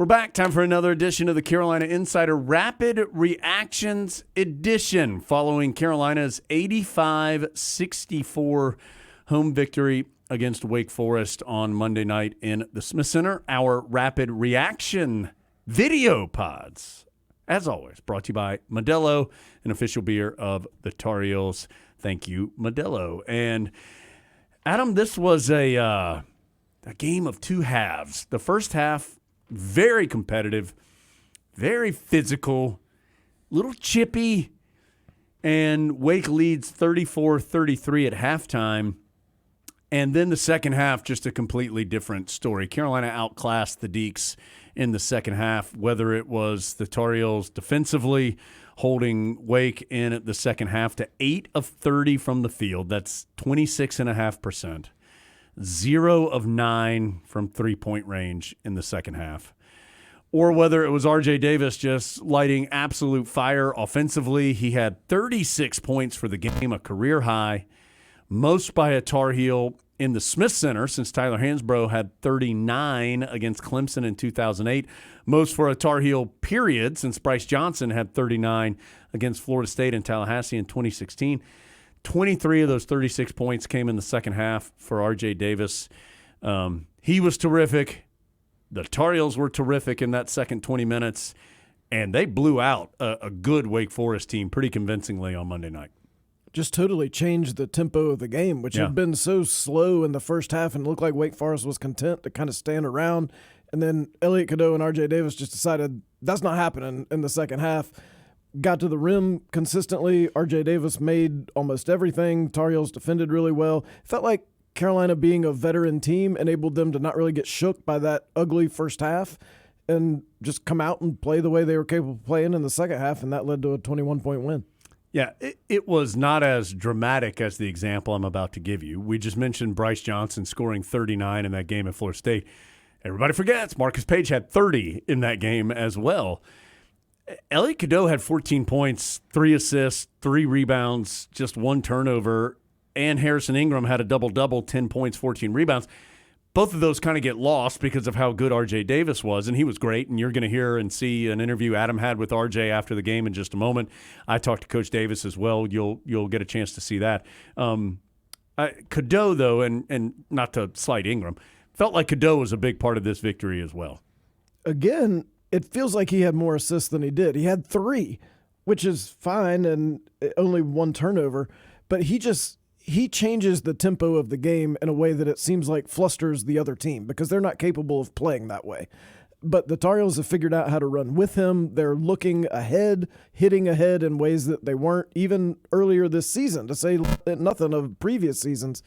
back. Time for another edition of the Carolina Insider Rapid Reactions Edition following Carolina's 85-64 home victory against Wake Forest on Monday night in the Smith Center. Our Rapid Reaction video pods, as always, brought to you by Modelo, an official beer of the Tar Heels. Thank you, Modelo. And, Adam, this was a game of two halves. The first half, very competitive, very physical, little chippy, and Wake leads 34-33 at halftime. And then the second half, just a completely different story. Carolina outclassed the Deacs in the second half, whether it was the Tar Heels defensively holding Wake in the second half to 8 of 30 from the field. That's 26.5%. 0 of 9 from three-point range in the second half. Or whether it was R.J. Davis just lighting absolute fire offensively. He had 36 points for the game, a career high, most by a Tar Heel in the Smith Center since Tyler Hansbrough had 39 against Clemson in 2008. Most for a Tar Heel period since Bryce Johnson had 39 against Florida State and Tallahassee in 2016. 23 of those 36 points came in the second half for R.J. Davis. He was terrific. The Tar Heels were terrific in that second 20 minutes, and they blew out a good Wake Forest team pretty convincingly on Monday night. Just totally changed the tempo of the game, which had been so slow in the first half and looked like Wake Forest was content to kind of stand around. And then Elliot Cadeau and R.J. Davis just decided that's not happening in the second half. Got to the rim consistently. R.J. Davis made almost everything. Tar Heels defended really well. Felt like Carolina, being a veteran team, enabled them to not really get shook by that ugly first half and just come out and play the way they were capable of playing in the second half, and that led to a 21-point win. Yeah, it was not as dramatic as the example I'm about to give you. We just mentioned Bryce Johnson scoring 39 in that game at Florida State. Everybody forgets Marcus Page had 30 in that game as well. Elliot Cadeau had 14 points, 3 assists, 3 rebounds, just 1 turnover, and Harrison Ingram had a double-double, 10 points, 14 rebounds. Both of those kind of get lost because of how good R.J. Davis was, and he was great, and you're going to hear and see an interview Adam had with R.J. after the game in just a moment. I talked to Coach Davis as well. You'll get a chance to see that. Cadeau, though, and not to slight Ingram, felt like Cadeau was a big part of this victory as well. Again, it feels like he had more assists than he did. He had 3, which is fine, and only 1 turnover. But he changes the tempo of the game in a way that it seems like flusters the other team because they're not capable of playing that way. But the Tar Heels have figured out how to run with him. They're looking ahead, hitting ahead in ways that they weren't even earlier this season, to say nothing of previous seasons.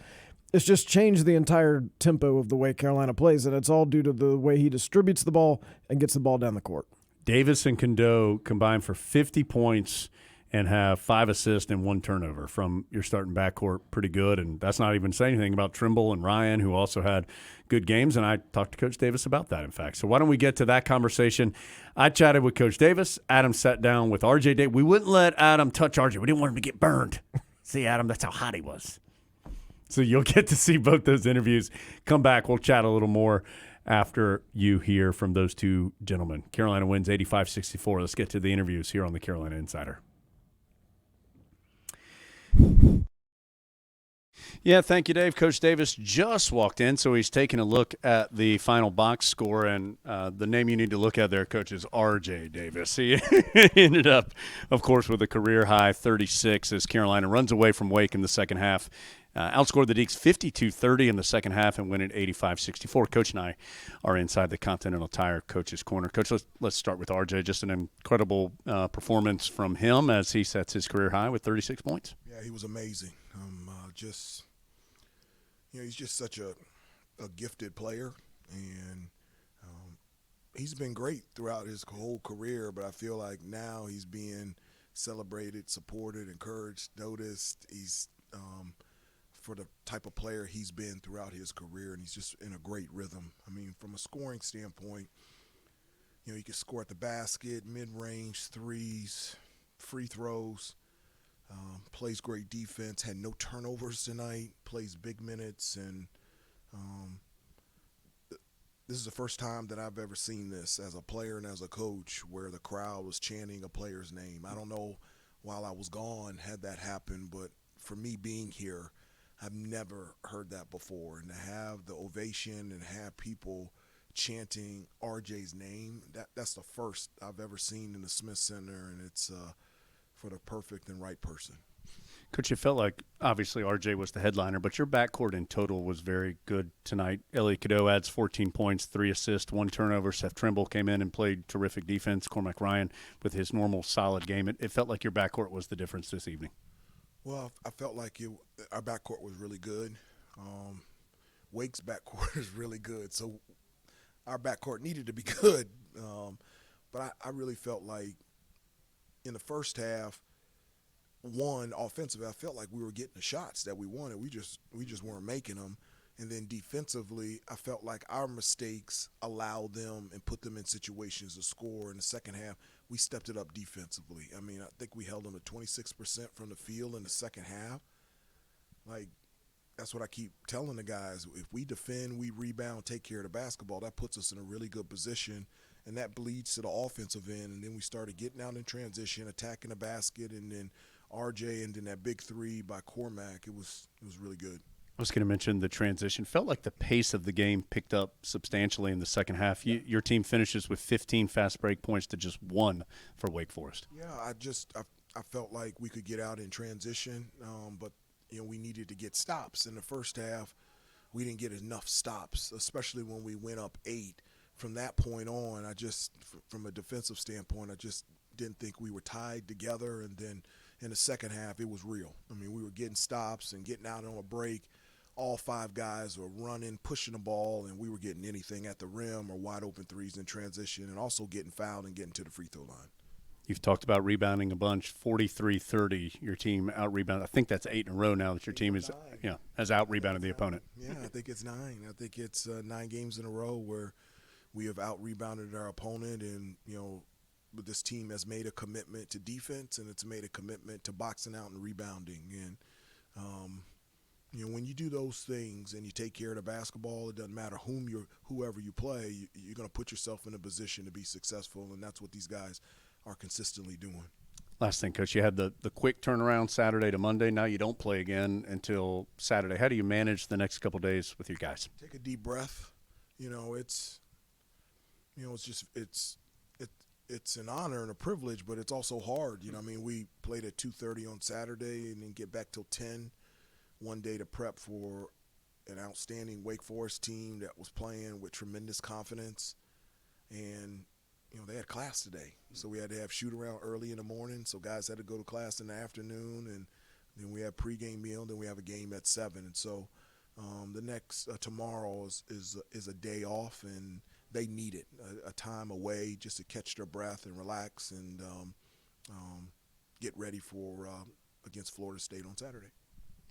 It's just changed the entire tempo of the way Carolina plays, and it's all due to the way he distributes the ball and gets the ball down the court. Davis and Cadeau combined for 50 points and have 5 assists and 1 turnover from your starting backcourt. Pretty good, and that's not even saying anything about Trimble and Ryan, who also had good games, and I talked to Coach Davis about that, in fact. So why don't we get to that conversation? I chatted with Coach Davis. Adam sat down with R.J. Davis. We wouldn't let Adam touch R.J. We didn't want him to get burned. See, Adam, that's how hot he was. So you'll get to see both those interviews. Come back. We'll chat a little more after you hear from those two gentlemen. Carolina wins 85-64. Let's get to the interviews here on the Carolina Insider. Yeah, thank you, Dave. Coach Davis just walked in, so he's taking a look at the final box score, and the name you need to look at there, Coach, is R.J. Davis. He ended up, of course, with a career-high 36 as Carolina runs away from Wake in the second half. Outscored the Deacs 52-30 in the second half and win at 85-64. Coach and I are inside the Continental Tire Coach's Corner. Coach, let's start with R.J. Just an incredible performance from him as he sets his career high with 36 points. Yeah, he was amazing. He's just such a gifted player, and he's been great throughout his whole career, but I feel like now he's being celebrated, supported, encouraged, noticed. He's for the type of player he's been throughout his career, and he's just in a great rhythm. I mean, from a scoring standpoint, he can score at the basket, mid-range, threes, free throws. Plays great defense, had no turnovers tonight, plays big minutes, and this is the first time that I've ever seen this as a player and as a coach where the crowd was chanting a player's name. I don't know while I was gone had that happened, but for me being here, I've never heard that before. And to have the ovation and have people chanting RJ's name, that's the first I've ever seen in the Smith Center, and it's for the perfect and right person. Coach, it felt like obviously RJ was the headliner, but your backcourt in total was very good tonight. Elliot Cadeau adds 14 points, 3 assists, 1 turnover. Seth Trimble came in and played terrific defense. Cormac Ryan with his normal solid game. It felt like your backcourt was the difference this evening. Well, I felt like our backcourt was really good. Wake's backcourt is really good, so our backcourt needed to be good. But I really felt like in the first half, offensively, I felt like we were getting the shots that we wanted. We just weren't making them. And then defensively, I felt like our mistakes allowed them and put them in situations to score. In the second half, we stepped it up defensively. I mean, I think we held them to 26% from the field in the second half. Like, that's what I keep telling the guys. If we defend, we rebound, take care of the basketball, that puts us in a really good position, and that bleeds to the offensive end. And then we started getting out in transition, attacking the basket, and then RJ, and then that big three by Cormac. It was really good. I was going to mention the transition. Felt like the pace of the game picked up substantially in the second half. Your team finishes with 15 fast break points to just 1 for Wake Forest. Yeah, I felt like we could get out in transition, but we needed to get stops. In the first half, we didn't get enough stops, especially when we went up 8. From that point on, from a defensive standpoint, I just didn't think we were tied together. And then in the second half, it was real. I mean, we were getting stops and getting out on a break. All 5 guys were running, pushing the ball, and we were getting anything at the rim or wide open threes in transition, and also getting fouled and getting to the free throw line. You've talked about rebounding a bunch, 43-30. Your team out-rebounded. I think that's 8 in a row now that your team has out-rebounded the opponent. Yeah, I think it's 9. I think it's 9 games in a row where we have out-rebounded our opponent, and, but this team has made a commitment to defense, and it's made a commitment to boxing out and rebounding. And, when you do those things and you take care of the basketball, it doesn't matter whoever you play, you're going to put yourself in a position to be successful, and that's what these guys are consistently doing. Last thing, Coach, you had the quick turnaround Saturday to Monday. Now you don't play again until Saturday. How do you manage the next couple of days with your guys? Take a deep breath. It's an honor and a privilege, but it's also hard. We played at 2:30 on Saturday and then get back till 10 one day to prep for an outstanding Wake Forest team that was playing with tremendous confidence. And, they had class today. So we had to have shoot around early in the morning. So guys had to go to class in the afternoon. And then we have pregame meal. Then we have a game at 7. And so the next tomorrow is a day off, and they need it, a time away just to catch their breath and relax and get ready for against Florida State on Saturday.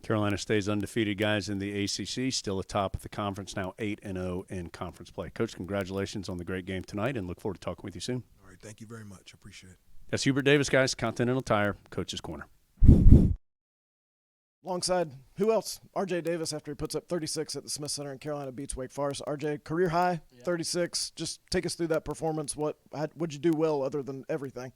Carolina stays undefeated, guys, in the ACC, still atop of the conference, now 8-0 in conference play. Coach, congratulations on the great game tonight, and look forward to talking with you soon. All right, thank you very much. Appreciate it. That's Hubert Davis, guys, Continental Tire, Coach's Corner. Alongside, who else? RJ Davis, after he puts up 36 at the Smith Center and Carolina beats Wake Forest. RJ, career high, 36. Just take us through that performance. What'd you do well other than everything?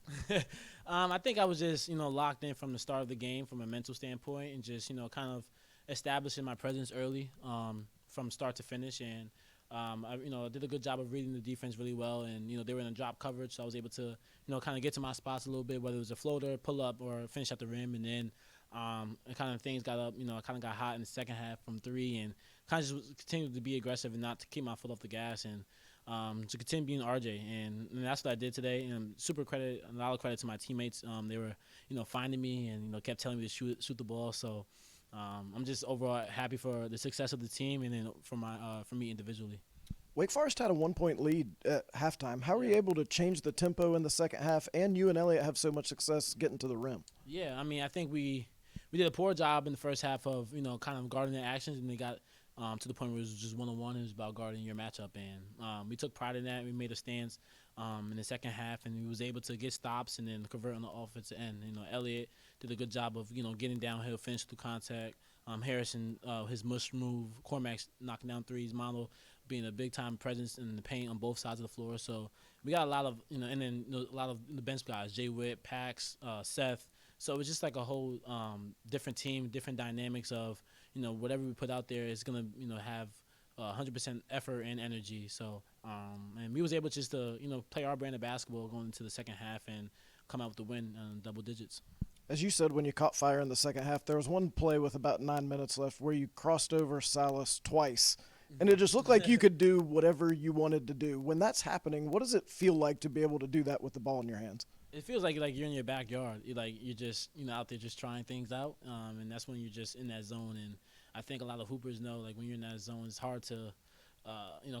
I think I was just, locked in from the start of the game from a mental standpoint and just, kind of establishing my presence early from start to finish. And, I did a good job of reading the defense really well. And, they were in a drop coverage, so I was able to, kind of get to my spots a little bit, whether it was a floater, pull up, or finish at the rim. And then and kind of things got up, I kind of got hot in the second half from 3 and kind of just continued to be aggressive and not to keep my foot off the gas and to continue being RJ. And that's what I did today. And a lot of credit to my teammates. They were, finding me and, kept telling me to shoot the ball. So I'm just overall happy for the success of the team and then for me individually. Wake Forest had a 1-point lead at halftime. How were you able to change the tempo in the second half, and you and Elliott have so much success getting to the rim? Yeah, I think we did a poor job in the first half of, kind of guarding their actions, and they got to the point where it was just one-on-one. It was about guarding your matchup, and we took pride in that. We made a stance in the second half, and we was able to get stops and then convert on the offensive end. Elliott did a good job of, getting downhill, finish through contact. Harrison, his mush move, Cormac's knocking down threes, Modelo being a big-time presence in the paint on both sides of the floor. So we got a lot of, and then a lot of the bench guys, Jay Witt, Pax, Seth. So it's just like a whole different team, different dynamics of, whatever we put out there is going to, have 100% effort and energy. So, and we was able just to, play our brand of basketball going into the second half and come out with the win in double digits. As you said, when you caught fire in the second half, there was one play with about 9 minutes left where you crossed over Silas twice, and it just looked like you could do whatever you wanted to do. When that's happening, what does it feel like to be able to do that with the ball in your hands? It feels like you're in your backyard. You're just out there just trying things out, and that's when you're just in that zone. And I think a lot of hoopers know, like, when you're in that zone, it's hard to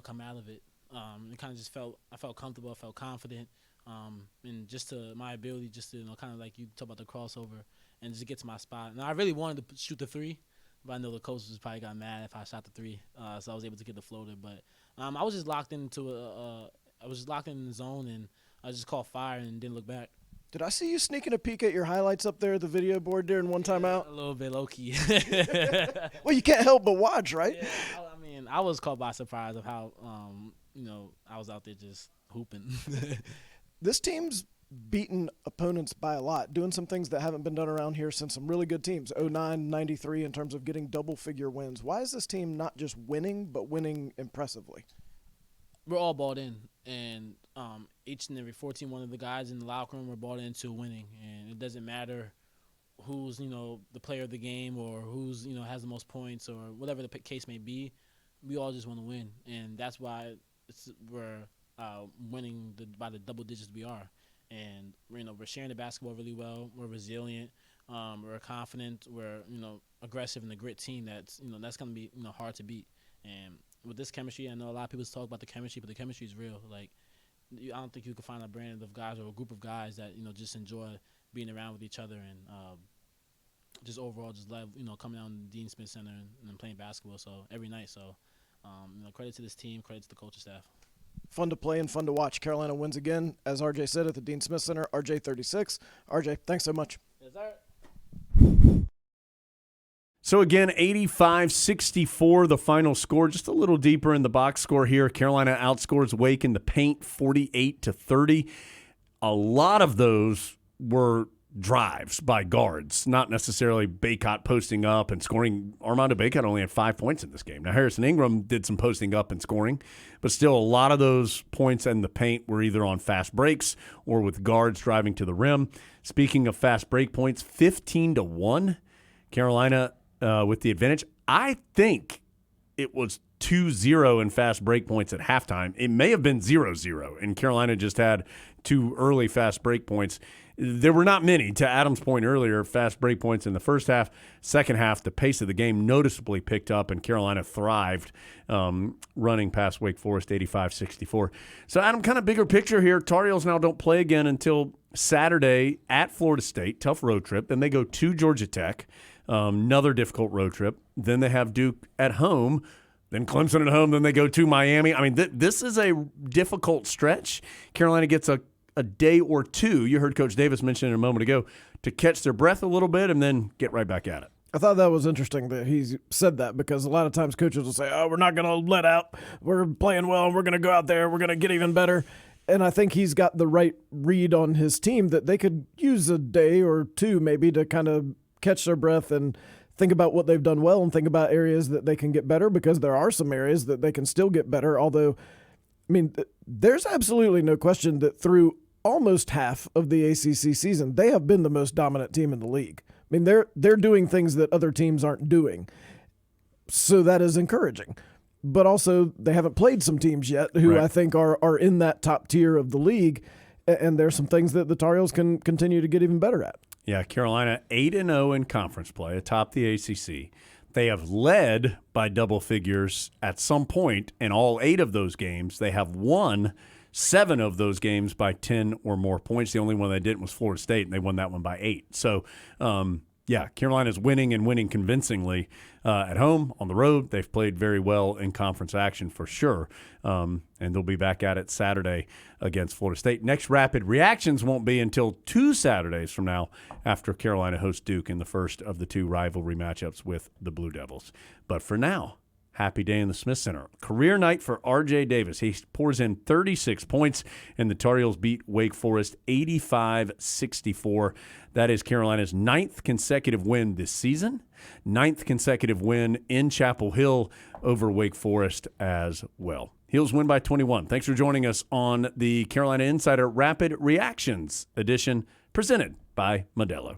come out of it. It kind of just I felt comfortable, I felt confident, and just to my ability, just to kind of like you talk about the crossover and just get to my spot. And I really wanted to shoot the three, but I know the coaches probably got mad if I shot the three, so I was able to get the floater. But I was just locked into I was just locked in the zone, and I just caught fire and didn't look back. Did I see you sneaking a peek at your highlights up there at the video board during one timeout? A little bit low-key. Well, you can't help but watch, right? Yeah, I mean, I was caught by surprise of how, I was out there just hooping. This team's beaten opponents by a lot, doing some things that haven't been done around here since some really good teams, 09, 93, in terms of getting double-figure wins. Why is this team not just winning, but winning impressively? We're all bought in, and each and every 14 one of the guys in the locker room were bought into winning, and it doesn't matter who's the player of the game or who's has the most points or whatever the case may be. We all just want to win, and that's why we're winning by the double digits we are. And we're sharing the basketball really well. We're resilient. We're confident. We're aggressive and a grit team that's that's gonna be hard to beat. And with this chemistry, I know a lot of people talk about the chemistry, but the chemistry is real. Like, I don't think you can find a brand of guys or a group of guys that just enjoy being around with each other and just overall just love coming out in the Dean Smith Center and playing basketball. So every night. So credit to this team, credit to the coaching staff. Fun to play and fun to watch. Carolina wins again, as RJ said, at the Dean Smith Center. RJ 36. RJ, thanks so much. Yes, sir. So again, 85-64, the final score. Just a little deeper in the box score here. Carolina outscores Wake in the paint 48-30. A lot of those were drives by guards, not necessarily Baycott posting up and scoring. Armando Baycott only had 5 points in this game. Now, Harrison Ingram did some posting up and scoring, but still a lot of those points in the paint were either on fast breaks or with guards driving to the rim. Speaking of fast break points, 15-1, Carolina with the advantage. I think it was 2-0 in fast break points at halftime. It may have been 0-0, and Carolina just had 2 early fast break points. There were not many, to Adam's point earlier, fast break points in the first half. Second half, the pace of the game noticeably picked up, and Carolina thrived running past Wake Forest 85-64. So, Adam, kind of bigger picture here. Tar Heels now don't play again until Saturday at Florida State, tough road trip. Then they go to Georgia Tech, another difficult road trip. Then they have Duke at home, then Clemson at home, then they go to Miami. I mean, this is a difficult stretch. Carolina gets a day or two, you heard Coach Davis mention it a moment ago, to catch their breath a little bit and then get right back at it. I thought that was interesting that he said that, because a lot of times coaches will say, oh, we're not going to let out. We're playing well, and we're going to go out there. We're going to get even better. And I think he's got the right read on his team that they could use a day or two maybe to kind of catch their breath and think about what they've done well and think about areas that they can get better, because there are some areas that they can still get better. Although, I mean, there's absolutely no question that through almost half of the ACC season, they have been the most dominant team in the league. I mean, they're doing things that other teams aren't doing. So that is encouraging. But also, they haven't played some teams yet who right. I think are in that top tier of the league, and there's some things that the Tar Heels can continue to get even better at. Yeah, Carolina 8-0 in conference play atop the ACC. They have led by double figures at some point in all 8 of those games. They have won 7 of those games by 10 or more points. The only one they didn't was Florida State, and they won that one by 8. So, yeah, Carolina's winning and winning convincingly at home, on the road. They've played very well in conference action for sure, and they'll be back at it Saturday against Florida State. Next Rapid Reactions won't be until 2 Saturdays from now after Carolina hosts Duke in the first of the 2 rivalry matchups with the Blue Devils. But for now, Happy day in the Smith Center. Career night for R.J. Davis. He pours in 36 points, and the Tar Heels beat Wake Forest 85-64. That is Carolina's 9th consecutive win this season, 9th consecutive win in Chapel Hill over Wake Forest as well. Heels win by 21. Thanks for joining us on the Carolina Insider Rapid Reactions edition presented by Modelo.